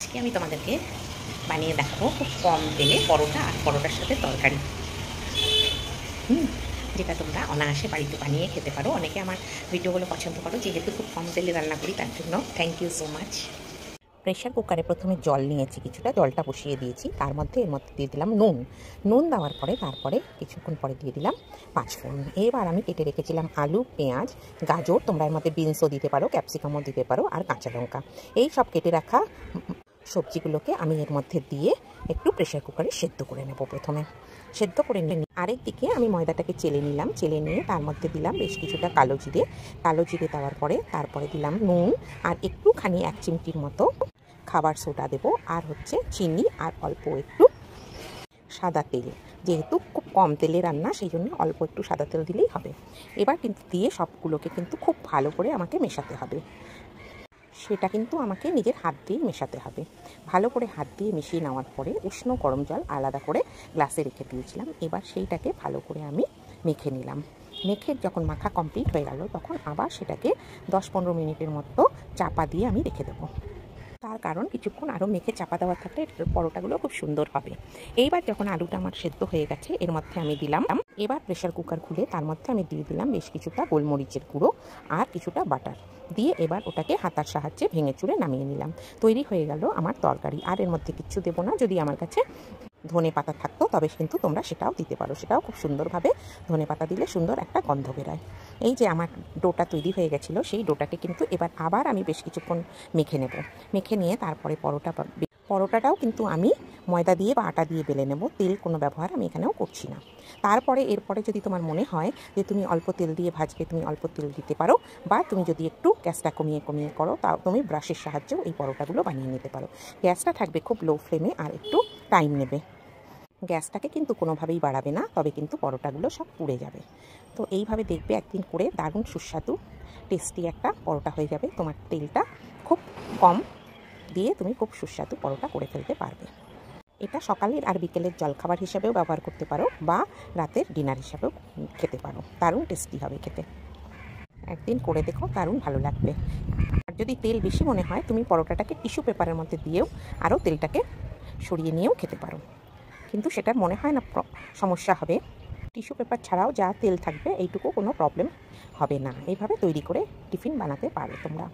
আজকে আমি তোমাদেরকে বানিয়ে দেখাবো খুব কম তেলে পরোটা আর পরোটার সাথে তরকারি। যেটা তোমরা অনায়াসে বাড়িতে বানিয়ে খেতে পারো। অনেকে আমার ভিডিওগুলো পছন্দ করো, যেহেতু খুব কম তেলে রান্না করি, তার জন্য thank you so much. Pressure কুকারে প্রথমে জল নিয়েছি, কিছুটা জলটা বসিয়ে দিয়েছি। তার মধ্যে এর মধ্যে দিয়ে দিলাম নুন দেওয়ার পরে তারপরে কিছুক্ষণ পরে দিয়ে দিলাম পাঁচফোড়ন। এবার আমি কেটে রেখেছিলাম আলু, পেঁয়াজ, গাজর, তোমরা এর মধ্যে বিনসও দিতে পারো, ক্যাপসিকামও দিতে পারো, আর কাঁচা লঙ্কা। এই সব কেটে রাখা সবজিগুলোকে আমি এর মধ্যে দিয়ে একটু প্রেশার কুকারে সেদ্ধ করে নেব। প্রথমে সেদ্ধ করে নিয়ে আরেক দিকে আমি ময়দাটাকে চেলে নিলাম। চেলে নিয়ে তার মধ্যে দিলাম বেশ কিছুটা কালো জিরে দেওয়ার পরে তারপরে দিলাম নুন আর একটুখানি 1 চিমটির মতো খাবার সোডা দেবো, আর হচ্ছে চিনি, আর অল্প একটু সাদা তেল। যেহেতু খুব কম তেলে রান্না, সেই জন্য অল্প একটু সাদা তেল দিলেই হবে। এবার কিন্তু দিয়ে সবগুলোকে কিন্তু খুব ভালো করে আমাকে মেশাতে হবে। সেটা কিন্তু আমাকে নিজের হাত দিয়েই মেশাতে হবে। ভালো করে হাত দিয়ে মিশিয়ে নেওয়ার পরে উষ্ণ গরম জল আলাদা করে গ্লাসে রেখে দিয়েছিলাম। এবার সেইটাকে ভালো করে আমি মেখে নিলাম। মেখে যখন মাখা কমপ্লিট হয়ে গেল, তখন আবার সেটাকে 10-15 মিনিটের মতো চাপা দিয়ে আমি রেখে দেবো। তার কারণ কিছুক্ষণ আরও মেখে চাপা দেওয়া থাকলে পরোটাগুলো খুব সুন্দর হবে। এইবার যখন আলুটা আমার সেদ্ধ হয়ে গেছে, এর মধ্যে আমি দিলাম, এবার প্রেশার কুকার খুলে তার মধ্যে আমি দিয়ে দিলাম বেশ কিছুটা গোলমরিচের গুঁড়ো আর কিছুটা বাটার দিয়ে এবার ওটাকে হাতার সাহায্যে ভেঙে চুড়ে নামিয়ে নিলাম। তৈরি হয়ে গেল আমার তরকারি। আর এর মধ্যে কিচ্ছু দেবো না। যদি আমার কাছে ধনে পাতা থাকতো তবে কিন্তু তোমরা সেটাও দিতে পারো, সেটাও খুব সুন্দরভাবে ধনে পাতা দিলে সুন্দর একটা গন্ধ বেরোয়। এই যে আমার ডোটা তৈরি হয়ে গেছিলো, সেই ডোটাকে কিন্তু এবার আবার আমি বেশ কিছুক্ষণ মেখে নেব। মেখে নিয়ে তারপরে পরোটাটাও কিন্তু আমি ময়দা দিয়ে বা আটা দিয়ে বেলে নেব। তেল কোনো ব্যবহার আমি এখানেও করছি না। তারপরে এরপরে যদি তোমার মনে হয় যে তুমি অল্প তেল দিয়ে ভাজবে, তুমি অল্প তেল দিতে পারো, বা তুমি যদি একটু গ্যাসটা কমিয়ে করো, তাও তুমি ব্রাশের সাহায্যেও এই পরোটাগুলো বানিয়ে নিতে পারো। গ্যাসটা থাকবে খুব লো ফ্লেমে আর একটু টাইম নেবে। গ্যাসটাকে কিন্তু কোনোভাবেই বাড়াবে না, তবে কিন্তু পরোটাগুলো সব পুড়ে যাবে। তো এইভাবে দেখবে একদিন করে দারুণ সুস্বাদু টেস্টি একটা পরোটা হয়ে যাবে। তোমার তেলটা খুব কম দিয়ে তুমি খুব সুস্বাদু পরোটা করে ফেলতে পারবে। এটা সকালের আর বিকেলের জলখাবার হিসাবেও ব্যবহার করতে পারো, বা রাতের ডিনার হিসাবেও খেতে পারো। দারুণ টেস্টি হবে খেতে। একদিন করে দেখো, দারুণ ভালো লাগবে। আর যদি তেল বেশি মনে হয়, তুমি পরোটাটাকে টিস্যু পেপারের মধ্যে দিয়েও আরও তেলটাকে সরিয়ে নিয়েও খেতে পারো। কিন্তু সেটা মনে হয় না সমস্যা হবে। টিস্যু পেপার ছাড়াও যা তেল থাকবে এইটুকু কোনো প্রবলেম হবে না। এইভাবে তৈরি করে টিফিন বানাতে পারো তোমরা।